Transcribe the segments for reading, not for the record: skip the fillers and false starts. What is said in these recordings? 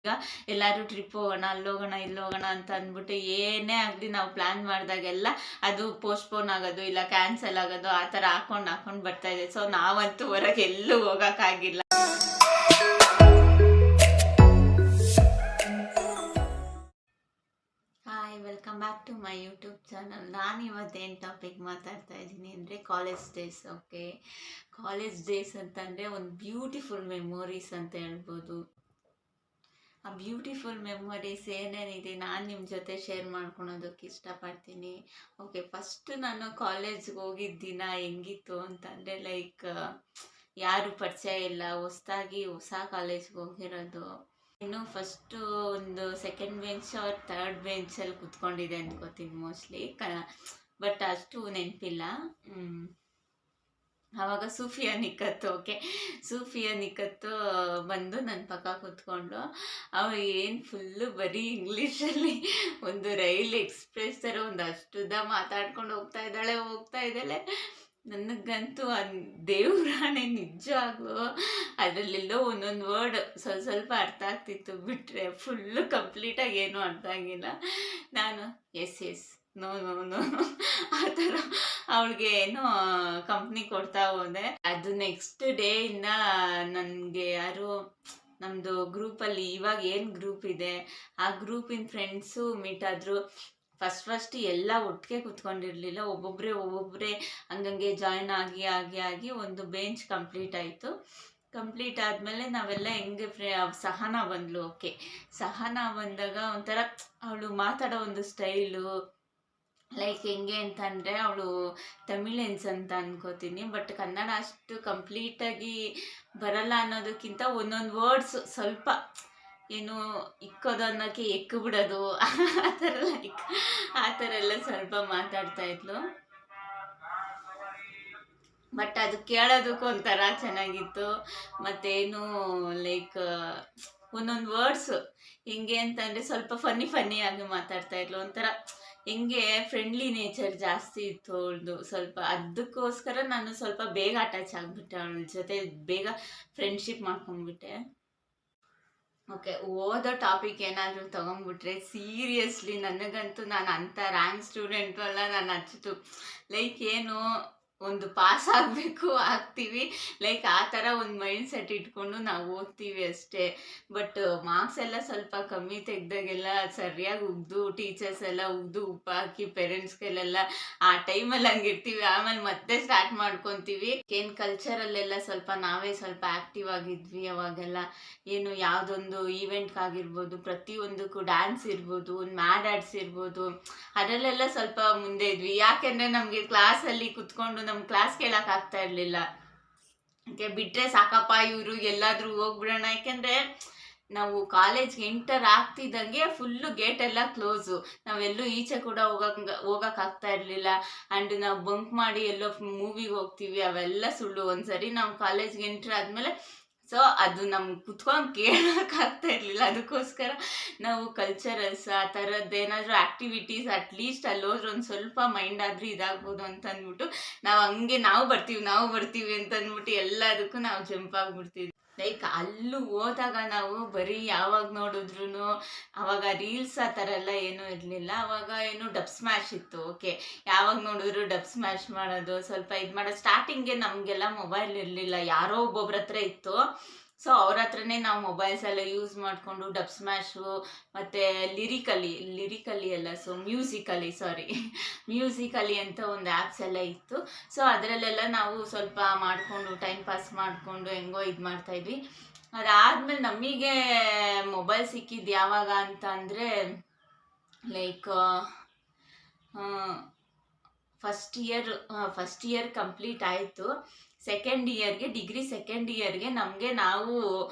ಈಗ ಎಲ್ಲರೂ ಟ್ರಿಪ್ ಹೋಗೋಣ ಅಲ್ಲೋಗೋಣ ಇಲ್ಲೋಗೋಣ ಅಂತ ಅಂದ್ಬಿಟ್ಟು ಏನೇ ಆಗಲಿ ನಾವು ಪ್ಲ್ಯಾನ್ ಮಾಡಿದಾಗೆಲ್ಲ ಅದು ಪೋಸ್ಟ್ಪೋನ್ ಆಗೋದು ಇಲ್ಲ ಕ್ಯಾನ್ಸಲ್ ಆಗೋದು ಆ ಥರ ಹಾಕೊಂಡು ಬರ್ತಾ ಇದೆ. ಸೊ ನಾವಂತೂ ಹೊರಗೆ ಎಲ್ಲೂ ಹೋಗೋಕ್ಕಾಗಿಲ್ಲ. Hi, welcome back to my YouTube channel. ನಾನು ಇವತ್ತೇನು ಟಾಪಿಕ್ ಮಾತಾಡ್ತಾ ಇದ್ದೀನಿ ಅಂದರೆ college days. Okay, college days ಅಂತಂದರೆ ಒಂದು ಬ್ಯೂಟಿಫುಲ್ ಮೆಮೊರೀಸ್ ಅಂತ ಹೇಳ್ಬೋದು. ಆ ಬ್ಯೂಟಿಫುಲ್ ಮೆಮೊರೀಸ್ ಏನೇನಿದೆ ನಾನು ನಿಮ್ಮ ಜೊತೆ ಶೇರ್ ಮಾಡ್ಕೊಳೋದಕ್ಕೆ ಇಷ್ಟಪಡ್ತೀನಿ. ಓಕೆ, ಫಸ್ಟ್ ನಾನು ಕಾಲೇಜ್ಗೆ ಹೋಗಿದ್ದ ದಿನ ಹೆಂಗಿತ್ತು ಅಂತಂದರೆ ಯಾರು ಪರಿಚಯ ಇಲ್ಲ, ಹೊಸ ಕಾಲೇಜ್ಗೆ ಹೋಗಿರೋದು. ಇನ್ನು ಫಸ್ಟು ಒಂದು ಸೆಕೆಂಡ್ ಬೆಂಚ್ ಆರ್ ಥರ್ಡ್ ಬೆಂಚಲ್ಲಿ ಕುತ್ಕೊಂಡಿದೆ ಅನ್ಕೋತೀನಿ ಮೋಸ್ಟ್ಲಿ, ಬಟ್ ಅಷ್ಟು ನೆನಪಿಲ್ಲ. ಆವಾಗ ಸೂಫಿಯಾ ನಿಕ್ಕತ್ತು. ಓಕೆ, ಸೂಫಿಯಾ ನಿಕ್ಕತ್ತು ಬಂದು ನನ್ನ ಪಕ್ಕ ಕೂತ್ಕೊಂಡು ಅವಳು ಏನು ಫುಲ್ಲು ಬರೀ ಇಂಗ್ಲೀಷಲ್ಲಿ ಒಂದು ರೈಲ್ ಎಕ್ಸ್ಪ್ರೆಸ್ ಥರ ಒಂದು ಅಷ್ಟುದ್ದ ಮಾತಾಡ್ಕೊಂಡು ಹೋಗ್ತಾ ಇದ್ದಾಳೆ. ನನಗಂತೂ ದೇವ್ರಾಣೆ ನಿಜವಾಗ್ಲೂ ಅದರಲ್ಲೆಲ್ಲೋ ಒಂದೊಂದು ವರ್ಡ್ ಸ್ವಲ್ಪ ಅರ್ಥ ಆಗ್ತಿತ್ತು, ಬಿಟ್ಟರೆ ಫುಲ್ಲು ಕಂಪ್ಲೀಟಾಗಿ ಏನೂ ಅರ್ಥ ಆಗಿಲ್ಲ. ನಾನು ಎಸ್ ನೋ ಆ ಥರ ಅವಳಿಗೆ ಏನೋ ಕಂಪ್ನಿ ಕೊಡ್ತಾ ಹೋದೆ. ಅದು ನೆಕ್ಸ್ಟ್ ಡೇ ಇಂದ ನನಗೆ ಯಾರು ನಮ್ಮದು ಗ್ರೂಪಲ್ಲಿ ಇವಾಗ ಏನು ಗ್ರೂಪ್ ಇದೆ ಆ ಗ್ರೂಪಿನ ಫ್ರೆಂಡ್ಸು ಮೀಟ್ ಆದರು. ಫಸ್ಟ್ ಎಲ್ಲ ಒಟ್ಟಿಗೆ ಕುತ್ಕೊಂಡಿರಲಿಲ್ಲ, ಒಬ್ಬೊಬ್ಬರೇ ಹಂಗಂಗೆ ಜಾಯ್ನ್ ಆಗಿ ಒಂದು ಬೆಂಚ್ ಕಂಪ್ಲೀಟ್ ಆಯಿತು. ಕಂಪ್ಲೀಟ್ ಆದಮೇಲೆ ನಾವೆಲ್ಲ ಹೆಂಗೆ ಸಹನಾ ಬಂದ್ಲು. ಓಕೆ, ಸಹನಾ ಬಂದಾಗ ಒಂಥರ ಅವಳು ಮಾತಾಡೋ ಒಂದು ಸ್ಟೈಲು ಹೆಂಗೆ ಅಂತಂದರೆ ಅವಳು ತಮಿಳಿಯನ್ಸ್ ಅಂತ ಅನ್ಕೋತೀನಿ, ಬಟ್ ಕನ್ನಡ ಅಷ್ಟು ಕಂಪ್ಲೀಟಾಗಿ ಬರಲ್ಲ ಅನ್ನೋದಕ್ಕಿಂತ ಒಂದೊಂದು ವರ್ಡ್ಸ್ ಸ್ವಲ್ಪ ಏನು ಇಕ್ಕೋದು ಅನ್ನೋಕ್ಕೆ ಎಕ್ಕು ಬಿಡೋದು ಆ ಥರ ಎಲ್ಲ ಸ್ವಲ್ಪ ಮಾತಾಡ್ತಾ ಇದ್ಲು. ಬಟ್ ಅದು ಕೇಳೋದಕ್ಕೂ ಒಂಥರ ಚೆನ್ನಾಗಿತ್ತು. ಮತ್ತೇನು ಒಂದೊಂದು ವರ್ಡ್ಸು ಹೆಂಗೆ ಅಂತಂದರೆ ಸ್ವಲ್ಪ ಫನ್ನಿಯಾಗಿ ಮಾತಾಡ್ತಾ ಇದ್ಲು. ಒಂಥರ ಹೆಂಗೆ ಫ್ರೆಂಡ್ಲಿ ನೇಚರ್ ಜಾಸ್ತಿ ಇತ್ತು ಅವಳದು ಸ್ವಲ್ಪ. ಅದಕ್ಕೋಸ್ಕರ ನಾನು ಸ್ವಲ್ಪ ಬೇಗ ಅಟ್ಯಾಚ್ ಆಗಿಬಿಟ್ಟೆ, ಅವಳ ಜೊತೆ ಬೇಗ ಫ್ರೆಂಡ್ಶಿಪ್ ಮಾಡ್ಕೊಂಡ್ಬಿಟ್ಟೆ. ಓಕೆ, ಓದೋ ಟಾಪಿಕ್ ಏನಾದರೂ ತೊಗೊಂಡ್ಬಿಟ್ರೆ ಸೀರಿಯಸ್ಲಿ ನನಗಂತೂ ನಾನು ಅಂಥ ರ್ಯಾಂಕ್ ಸ್ಟೂಡೆಂಟು ಅಲ್ಲ. ನಾನು ಹಚ್ಚಿತು ಏನು ಒಂದು ಪಾಸ್ ಆಗಬೇಕು, ಆಗ್ತೀವಿ, ಆ ಥರ ಒಂದು ಮೈಂಡ್ ಸೆಟ್ ಇಟ್ಕೊಂಡು ನಾವು ಓದ್ತೀವಿ ಅಷ್ಟೇ. ಬಟ್ ಮಾರ್ಕ್ಸ್ ಎಲ್ಲ ಸ್ವಲ್ಪ ಕಮ್ಮಿ ತೆಗ್ದಾಗೆಲ್ಲ ಸರಿಯಾಗಿ ಉಗ್ದು ಟೀಚರ್ಸ್ ಎಲ್ಲ ಉಗ್ದು ಉಪ್ಪು ಹಾಕಿ ಪೇರೆಂಟ್ಸ್ಗೆಲ್ಲ ಆ ಟೈಮಲ್ಲಿ ಹಂಗಿರ್ತೀವಿ. ಆಮೇಲೆ ಮತ್ತೆ ಸ್ಟಾರ್ಟ್ ಮಾಡ್ಕೊತೀವಿ. ಏನು ಕಲ್ಚರಲ್ಲೆಲ್ಲ ನಾವೇ ಸ್ವಲ್ಪ ಆ್ಯಕ್ಟಿವ್ ಆಗಿದ್ವಿ ಅವಾಗೆಲ್ಲ. ಏನು ಯಾವುದೊಂದು ಈವೆಂಟ್ಗಾಗಿರ್ಬೋದು, ಪ್ರತಿಯೊಂದಕ್ಕೂ ಡ್ಯಾನ್ಸ್ ಇರ್ಬೋದು, ಒಂದು ಮ್ಯಾಡ್ ಆರ್ಟ್ಸ್ ಇರ್ಬೋದು, ಅದರಲ್ಲೆಲ್ಲ ಸ್ವಲ್ಪ ಮುಂದೆ ಇದ್ವಿ. ಯಾಕೆಂದರೆ ನಮಗೆ ಕ್ಲಾಸಲ್ಲಿ ಕುತ್ಕೊಂಡು ನಮ್ಮ ಕ್ಲಾಸ್ ಕೇಳೋಕ್ಕಾಗ್ತಾ ಇರಲಿಲ್ಲ. ಬಿಟ್ಟರೆ ಸಾಕಪ್ಪ ಇವರು ಎಲ್ಲಾದರೂ ಹೋಗ್ಬಿಡೋಣ. ಯಾಕೆಂದರೆ ನಾವು ಕಾಲೇಜ್ಗೆ ಎಂಟರ್ ಆಗ್ತಿದ್ದಂಗೆ ಫುಲ್ಲು ಗೇಟೆಲ್ಲ ಕ್ಲೋಸು, ನಾವೆಲ್ಲೂ ಈಚೆ ಕೂಡ ಹೋಗೋಕ್ಕಾಗ್ತಾ ಇರಲಿಲ್ಲ. ಆ್ಯಂಡ್ ನಾವು ಬಂಕ್ ಮಾಡಿ ಎಲ್ಲೋ ಮೂವಿಗೆ ಹೋಗ್ತೀವಿ, ಅವೆಲ್ಲ ಸುಳ್ಳು. ಒಂದ್ಸರಿ ನಾವು ಕಾಲೇಜ್ಗೆ ಎಂಟ್ರ್ ಆದಮೇಲೆ ಅದು ನಮ್ಗೆ ಕುತ್ಕೊಂಡು ಕೇಳೋಕ್ಕಾಗ್ತಾ ಇರಲಿಲ್ಲ. ಅದಕ್ಕೋಸ್ಕರ ನಾವು ಕಲ್ಚರಲ್ಸ್ ಆ ಥರದ್ದೇನಾದರೂ ಆ್ಯಕ್ಟಿವಿಟೀಸ್ ಅಟ್ಲೀಸ್ಟ್ ಅಲ್ಲಿ ಹೋದ್ರೆ ಒಂದು ಸ್ವಲ್ಪ ಮೈಂಡ್ ಆದರೂ ಇದಾಗ್ಬೋದು ಅಂತ ಅಂದ್ಬಿಟ್ಟು ನಾವು ಹಂಗೆ ನಾವು ಬರ್ತೀವಿ ಅಂತ ಅಂದ್ಬಿಟ್ಟು ಎಲ್ಲದಕ್ಕೂ ನಾವು ಜಂಪ್ ಆಗಿಬಿಡ್ತೀವಿ. ಅಲ್ಲೂ ಹೋದಾಗ ನಾವು ಬರೀ ಯಾವಾಗ ನೋಡಿದ್ರು ಅವಾಗ ರೀಲ್ಸ್ ಆ ಥರ ಎಲ್ಲ ಏನೂ ಇರಲಿಲ್ಲ. ಅವಾಗ ಏನು ಡಬ್ ಸ್ಮ್ಯಾಶ್ ಇತ್ತು. ಓಕೆ, ಯಾವಾಗ ನೋಡಿದ್ರು ಡಬ್ ಸ್ಮ್ಯಾಶ್ ಮಾಡೋದು, ಸ್ವಲ್ಪ ಇದು ಮಾಡೋದು. ಸ್ಟಾರ್ಟಿಂಗ್ಗೆ ನಮಗೆಲ್ಲ ಮೊಬೈಲ್ ಇರಲಿಲ್ಲ, ಯಾರೋ ಒಬ್ಬೊಬ್ರ ಹತ್ರ ಇತ್ತು. ಸೊ ಅವ್ರ ಹತ್ರನೇ ನಾವು ಮೊಬೈಲ್ಸ್ ಎಲ್ಲ ಯೂಸ್ ಮಾಡಿಕೊಂಡು ಡಬ್ ಸ್ಮ್ಯಾಶು ಮತ್ತು ಲಿರಿಕಲಿ ಅಲ್ಲ, ಮ್ಯೂಸಿಕಲಿ ಅಂತ ಒಂದು ಆ್ಯಪ್ಸ್ ಎಲ್ಲ ಇತ್ತು. ಸೊ ಅದರಲ್ಲೆಲ್ಲ ನಾವು ಸ್ವಲ್ಪ ಮಾಡಿಕೊಂಡು ಟೈಮ್ ಪಾಸ್ ಮಾಡಿಕೊಂಡು ಹೆಂಗೋ ಇದು ಮಾಡ್ತಾಯಿದ್ವಿ. ಅದಾದಮೇಲೆ ನಮಗೆ ಮೊಬೈಲ್ ಸಿಕ್ಕಿದ್ದು ಯಾವಾಗ ಅಂತ ಅಂದರೆ ಫಸ್ಟ್ ಇಯರ್ ಕಂಪ್ಲೀಟ್ ಆಯಿತು. ಡಿಗ್ರಿ ಸೆಕೆಂಡ್ ಇಯರ್ಗೆ ನಮಗೆ ನಾವು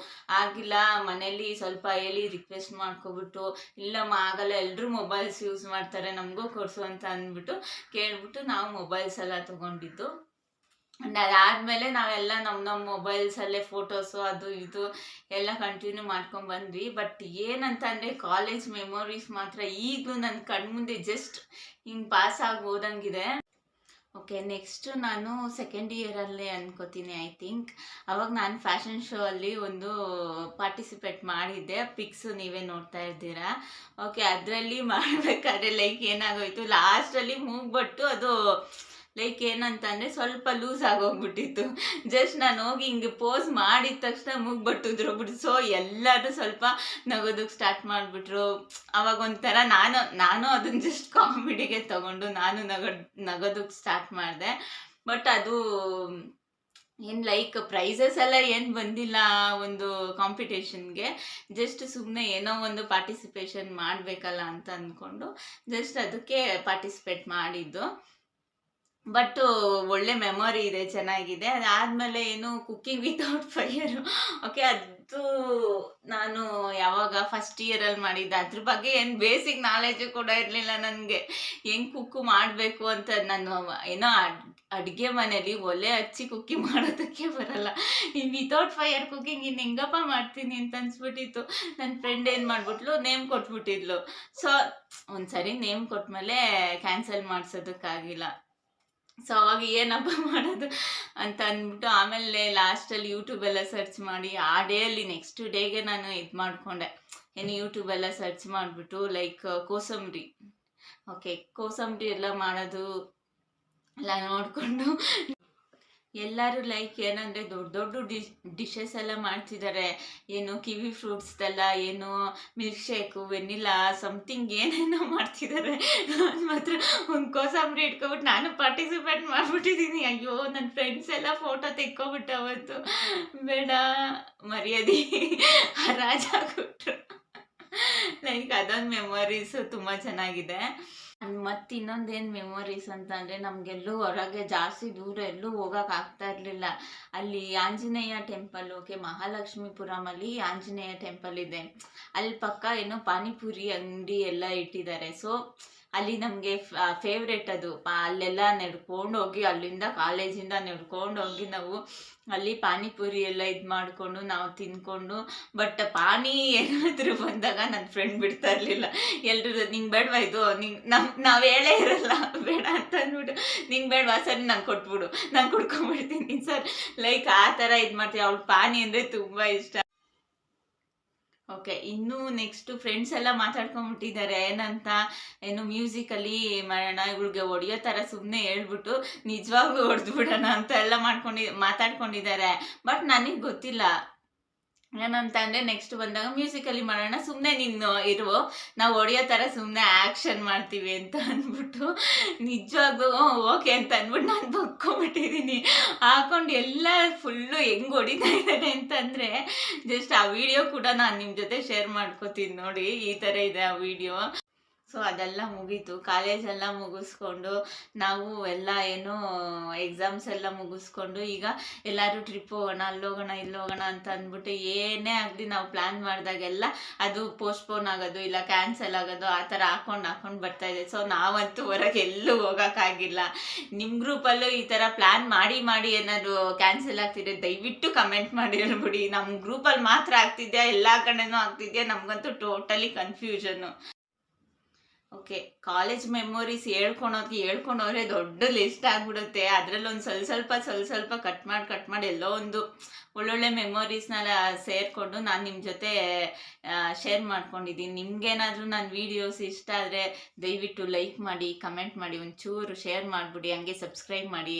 ಆಗಿಲ್ಲ, ಮನೇಲಿ ಸ್ವಲ್ಪ ಹೇಳಿ ರಿಕ್ವೆಸ್ಟ್ ಮಾಡ್ಕೊಬಿಟ್ಟು, ಇಲ್ಲಮ್ಮ ಆಗಲ್ಲ, ಎಲ್ಲರೂ ಮೊಬೈಲ್ಸ್ ಯೂಸ್ ಮಾಡ್ತಾರೆ, ನಮಗೂ ಕೊಡಿಸು ಅಂತ ಅಂದ್ಬಿಟ್ಟು ಕೇಳ್ಬಿಟ್ಟು ನಾವು ಮೊಬೈಲ್ಸ್ ಎಲ್ಲ ತೊಗೊಂಡಿದ್ದು. ಆ್ಯಂಡ್ ಅದಾದಮೇಲೆ ನಾವೆಲ್ಲ ನಮ್ಮ ಮೊಬೈಲ್ಸಲ್ಲೇ ಫೋಟೋಸು ಅದು ಇದು ಎಲ್ಲ ಕಂಟಿನ್ಯೂ ಮಾಡ್ಕೊಂಡ್ಬಂದ್ವಿ. ಬಟ್ ಏನಂತಂದರೆ ಕಾಲೇಜ್ ಮೆಮೊರೀಸ್ ಮಾತ್ರ ಈಗಲೂ ನನ್ನ ಕಣ್ಮುಂದೆ ಜಸ್ಟ್ ಹಿಂಗೆ ಪಾಸ್ ಆಗಿ ಹೋದಂಗಿದೆ. ಓಕೆ, ನೆಕ್ಸ್ಟ್ ನಾನು ಸೆಕೆಂಡ್ ಇಯರಲ್ಲೇ ಅನ್ಕೋತೀನಿ ಐ ಥಿಂಕ್. ಅವಾಗ ನಾನು ಫ್ಯಾಷನ್ ಶೋ ಅಲ್ಲಿ ಒಂದು ಪಾರ್ಟಿಸಿಪೇಟ್ ಮಾಡಿದ್ದೆ, ಪಿಕ್ಸ್ ನೀವೇ ನೋಡ್ತಾ ಇರ್ತೀರಾ. ಓಕೆ, ಅದರಲ್ಲಿ ಮಾಡಬೇಕಾದ್ರೆ ಲೈಕ್ ಏನಾಗೋಯ್ತು, ಲಾಸ್ಟಲ್ಲಿ ಮೂಗ್ಬಟ್ಟು ಅದು ಲೈಕ್ ಏನಂತಂದರೆ ಸ್ವಲ್ಪ ಲೂಸ್ ಆಗೋಗ್ಬಿಟ್ಟಿತ್ತು. ಜಸ್ಟ್ ನಾನು ಹೋಗಿ ಹಿಂಗೆ ಪೋಸ್ ಮಾಡಿದ ತಕ್ಷಣ ಮೂಗ್ಬಟ್ಟು ಉದ್ರೋಗ್ಬಿಟ್ಟು, ಸೊ ಎಲ್ಲರೂ ಸ್ವಲ್ಪ ನಗೋದಕ್ಕೆ ಸ್ಟಾರ್ಟ್ ಮಾಡಿಬಿಟ್ರು. ಅವಾಗ ಒಂಥರ ನಾನು ಅದನ್ನು ಜಸ್ಟ್ ಕಾಮಿಡಿಗೆ ತಗೊಂಡು ನಾನು ನಗೋದಕ್ಕೆ ಸ್ಟಾರ್ಟ್ ಮಾಡಿದೆ. ಬಟ್ ಅದು ಏನು ಲೈಕ್ ಪ್ರೈಸಸ್ ಎಲ್ಲ ಏನು ಬಂದಿಲ್ಲ ಒಂದು ಕಾಂಪಿಟೇಷನ್ಗೆ, ಜಸ್ಟ್ ಸುಮ್ಮನೆ ಏನೋ ಒಂದು ಪಾರ್ಟಿಸಿಪೇಷನ್ ಮಾಡಬೇಕಲ್ಲ ಅಂತ ಅಂದ್ಕೊಂಡು ಜಸ್ಟ್ ಅದಕ್ಕೆ ಪಾರ್ಟಿಸಿಪೇಟ್ ಮಾಡಿದ್ದು. ಬಟ್ ಒಳ್ಳೆ ಮೆಮೊರಿ ಇದೆ, ಚೆನ್ನಾಗಿದೆ. ಅದಾದಮೇಲೆ ಏನು ಕುಕ್ಕಿಂಗ್ ವಿತೌಟ್ ಫೈರ್. ಓಕೆ, ಅದು ನಾನು ಯಾವಾಗ ಫಸ್ಟ್ ಇಯರಲ್ಲಿ ಮಾಡಿದ್ದೆ. ಅದ್ರ ಬಗ್ಗೆ ಏನು ಬೇಸಿಕ್ ನಾಲೆಜು ಕೂಡ ಇರಲಿಲ್ಲ ನನಗೆ, ಹೆಂಗೆ ಕುಕ್ಕು ಮಾಡಬೇಕು ಅಂತ. ನಾನು ಏನೋ ಅಡುಗೆ ಮನೇಲಿ ಒಲೆ ಹಚ್ಚಿ ಕುಕ್ಕಿಂಗ್ ಮಾಡೋದಕ್ಕೆ ಬರಲ್ಲ, ಈ ವಿತೌಟ್ ಫೈರ್ ಕುಕ್ಕಿಂಗ್ ಇನ್ನು ಹೆಂಗಪ್ಪ ಮಾಡ್ತೀನಿ ಅಂತ ಅನ್ಸ್ಬಿಟ್ಟಿತ್ತು. ನನ್ನ ಫ್ರೆಂಡ್ ಏನು ಮಾಡಿಬಿಟ್ಲು, ನೇಮ್ ಕೊಟ್ಬಿಟ್ಟಿದ್ಲು. ಸೊ ಒಂದ್ಸರಿ ನೇಮ್ ಕೊಟ್ಮೇಲೆ ಕ್ಯಾನ್ಸಲ್ ಮಾಡಿಸೋದಕ್ಕಾಗಿಲ್ಲ. ಸೊ ಅವಾಗ ಏನಪ್ಪ ಮಾಡೋದು ಅಂತ ಅಂದ್ಬಿಟ್ಟು ಆಮೇಲೆ ಲಾಸ್ಟಲ್ಲಿ ಯೂಟ್ಯೂಬೆಲ್ಲ ಸರ್ಚ್ ಮಾಡಿ ಆ ಡೇಯಲ್ಲಿ ನೆಕ್ಸ್ಟ್ ಡೇಗೆ ನಾನು ಇದು ಮಾಡಿಕೊಂಡೆ. ಏನು ಯೂಟ್ಯೂಬೆಲ್ಲ ಸರ್ಚ್ ಮಾಡಿಬಿಟ್ಟು ಲೈಕ್ ಕೋಸಂಬರಿ, ಓಕೆ ಕೋಸಂಬರಿ ಎಲ್ಲ ಮಾಡೋದು ಎಲ್ಲ ನೋಡಿಕೊಂಡು ಎಲ್ಲರೂ ಲೈಕ್ ಏನಂದರೆ ದೊಡ್ಡ ದೊಡ್ಡ ಡಿಶಸ್ ಎಲ್ಲ ಮಾಡ್ತಿದ್ದಾರೆ. ಏನು ಕಿವಿ ಫ್ರೂಟ್ಸ್ದೆಲ್ಲ, ಏನು ಮಿಲ್ಕ್ ಶೇಕು, ವೆನಿಲಾ, ಸಮಥಿಂಗ್ ಏನೇನೋ ಮಾಡ್ತಿದ್ದಾರೆ. ನಾನು ಮಾತ್ರ ಒಂದು ಕೋಸಂಬರಿ ಇಟ್ಕೊಬಿಟ್ಟು ನಾನು ಪಾರ್ಟಿಸಿಪೇಟ್ ಮಾಡಿಬಿಟ್ಟಿದ್ದೀನಿ. ಅಯ್ಯೋ, ನನ್ನ ಫ್ರೆಂಡ್ಸ್ ಎಲ್ಲ ಫೋಟೋ ತೆಕ್ಕೊಬಿಟ್ಟು ಅವತ್ತು ಬೇಡ ಮರ್ಯಾದೆ ಹರಾಜಾಗ್ಬಿಟ್ರು. ಲೈಕ್ ಅದೊಂದು ಮೆಮೊರೀಸು ತುಂಬ ಚೆನ್ನಾಗಿದೆ. ಮತ್ತು ಇನ್ನೊಂದೇನು ಮೆಮೊರೀಸ್ ಅಂತಂದರೆ, ನಮಗೆಲ್ಲೂ ಹೊರಗೆ ಜಾಸ್ತಿ ದೂರ ಎಲ್ಲೂ ಹೋಗೋಕೆ ಆಗ್ತಾ ಇರಲಿಲ್ಲ. ಅಲ್ಲಿ ಆಂಜನೇಯ ಟೆಂಪಲ್, ಓಕೆ ಮಹಾಲಕ್ಷ್ಮೀಪುರಮಲ್ಲಿ ಆಂಜನೇಯ ಟೆಂಪಲ್ ಇದೆ. ಅಲ್ಲಿ ಪಕ್ಕ ಏನೋ ಪಾನಿಪುರಿ ಅಂಗಡಿ ಎಲ್ಲ ಇಟ್ಟಿದ್ದಾರೆ. ಸೊ ಅಲ್ಲಿ ನಮಗೆ ಫೇವ್ರೇಟ್ ಅದು. ಅಲ್ಲೆಲ್ಲ ನಡ್ಕೊಂಡು ಹೋಗಿ, ಅಲ್ಲಿಂದ ಕಾಲೇಜಿಂದ ನಡ್ಕೊಂಡು ಹೋಗಿ ನಾವು ಅಲ್ಲಿ ಪಾನಿಪುರಿ ಎಲ್ಲ ಇದು ಮಾಡಿಕೊಂಡು ನಾವು ತಿಂದ್ಕೊಂಡು. ಬಟ್ ಪಾನಿ ಏನಾದರೂ ಬಂದಾಗ ನನ್ನ ಫ್ರೆಂಡ್ ಬಿಡ್ತಾ ಇರಲಿಲ್ಲ. ಎಲ್ಲರೂ ನಿಂಗೆ ಬೇಡವಾ ಇದು, ನಾವು ಹೇಳೇ ಇರಲ್ಲ ಬೇಡ ಅಂತ ಅಂದ್ಬಿಟ್ಟು, ನಿಂಗೆ ಬೇಡವಾ ಸರಿ ನಂಗೆ ಕೊಟ್ಬಿಡು, ನಾನು ಕುಡ್ಕೊಂಡ್ಬಿಡ್ತೀನಿ ಸರ್. ಲೈಕ್ ಆ ಥರ ಇದು ಮಾಡ್ತೀವಿ. ಅವ್ಳು ಪಾನಿ ಅಂದರೆ ತುಂಬ ಇಷ್ಟ. ಓಕೆ, ಇನ್ನೂ ನೆಕ್ಸ್ಟು ಫ್ರೆಂಡ್ಸ್ ಎಲ್ಲ ಮಾತಾಡ್ಕೊಂಬಿಟ್ಟಿದ್ದಾರೆ ಏನಂತ, ಏನು ಮ್ಯೂಸಿಕಲ್ಲಿ ಮಾಡೋಣ, ಇವಳಿಗೆ ಹೊಡಿಯೋ ಥರ ಸುಮ್ಮನೆ ಹೇಳ್ಬಿಟ್ಟು ನಿಜವಾಗ್ಲೂ ಹೊಡೆದ್ಬಿಡೋಣ ಅಂತ ಎಲ್ಲ ಮಾತಾಡ್ಕೊಂಡಿದ್ದಾರೆ. ಬಟ್ ನನಗೆ ಗೊತ್ತಿಲ್ಲ ಏನಂತ ಅಂದರೆ, ನೆಕ್ಸ್ಟ್ ಬಂದಾಗ ಮ್ಯೂಸಿಕಲ್ಲಿ ಮಾಡೋಣ, ಸುಮ್ಮನೆ ನೀನು ಇರು, ನಾವು ಹೊಡಿಯೋ ಥರ ಸುಮ್ಮನೆ ಆ್ಯಕ್ಷನ್ ಮಾಡ್ತೀವಿ ಅಂತ ಅಂದ್ಬಿಟ್ಟು ನಿಜವಾಗ್ಲೂ ಓಕೆ ಅಂತ ಅಂದ್ಬಿಟ್ಟು ನಾನು ಬಗ್ಕೊಂಬಿಟ್ಟಿದ್ದೀನಿ. ಹಾಕೊಂಡು ಎಲ್ಲ ಫುಲ್ಲು ಹೆಂಗೆ ಹೊಡಿತಾ ಇದ್ದಾರೆ ಅಂತಂದರೆ, ಜಸ್ಟ್ ಆ ವಿಡಿಯೋ ಕೂಡ ನಾನು ನಿಮ್ಮ ಜೊತೆ ಶೇರ್ ಮಾಡ್ಕೋತೀನಿ ನೋಡಿ, ಈ ಥರ ಇದೆ ಆ ವಿಡಿಯೋ. ಸೊ ಅದೆಲ್ಲ ಮುಗೀತು, ಕಾಲೇಜೆಲ್ಲ ಮುಗಿಸ್ಕೊಂಡು ನಾವು ಎಲ್ಲ ಏನೋ ಎಕ್ಸಾಮ್ಸ್ ಎಲ್ಲ ಮುಗಿಸ್ಕೊಂಡು ಈಗ ಎಲ್ಲರೂ ಟ್ರಿಪ್ ಹೋಗೋಣ, ಅಲ್ಲೋಗೋಣ ಇಲ್ಲೋಗೋಣ ಅಂತ ಅಂದ್ಬಿಟ್ಟು ಏನೇ ಆಗಲಿ ನಾವು ಪ್ಲ್ಯಾನ್ ಮಾಡಿದಾಗೆಲ್ಲ ಅದು ಪೋಸ್ಟ್ಪೋನ್ ಆಗೋದು ಇಲ್ಲ ಕ್ಯಾನ್ಸಲ್ ಆಗೋದು, ಆ ಥರ ಹಾಕೊಂಡು ಬರ್ತಾಯಿದೆ. ಸೊ ನಾವಂತೂ ಹೊರಗೆ ಎಲ್ಲೂ ಹೋಗೋಕ್ಕಾಗಿಲ್ಲ. ನಿಮ್ಮ ಗ್ರೂಪಲ್ಲೂ ಈ ಥರ ಪ್ಲ್ಯಾನ್ ಮಾಡಿ ಏನಾದರೂ ಕ್ಯಾನ್ಸಲ್ ಆಗ್ತಿದೆ ದಯವಿಟ್ಟು ಕಮೆಂಟ್ ಮಾಡಿ ಹೇಳ್ಬಿಡಿ. ನಮ್ಮ ಗ್ರೂಪಲ್ಲಿ ಮಾತ್ರ ಆಗ್ತಿದ್ಯಾ, ಎಲ್ಲ ಕಡೆನೂ ಆಗ್ತಿದ್ಯಾ, ನಮಗಂತೂ ಟೋಟಲಿ ಕನ್ಫ್ಯೂಷನ್ನು. ಓಕೆ, ಕಾಲೇಜ್ ಮೆಮೊರೀಸ್ ಹೇಳ್ಕೊಂಡೋದ್ರೆ ದೊಡ್ಡ ಲಿಸ್ಟ್ ಆಗಿಬಿಡುತ್ತೆ. ಅದರಲ್ಲಿ ಒಂದು ಸ್ವಲ್ಪ ಕಟ್ ಮಾಡಿ ಎಲ್ಲೋ ಒಂದು ಒಳ್ಳೊಳ್ಳೆ ಮೆಮೊರೀಸ್ನೆಲ್ಲ ಸೇರಿಕೊಂಡು ನಾನು ನಿಮ್ಮ ಜೊತೆ ಶೇರ್ ಮಾಡ್ಕೊಂಡಿದ್ದೀನಿ. ನಿಮ್ಗೇನಾದರೂ ನನ್ನ ವೀಡಿಯೋಸ್ ಇಷ್ಟ ಆದರೆ ದಯವಿಟ್ಟು ಲೈಕ್ ಮಾಡಿ, ಕಮೆಂಟ್ ಮಾಡಿ, ಒಂಚೂರು ಶೇರ್ ಮಾಡಿಬಿಡಿ, ಹಂಗೆ ಸಬ್ಸ್ಕ್ರೈಬ್ ಮಾಡಿ.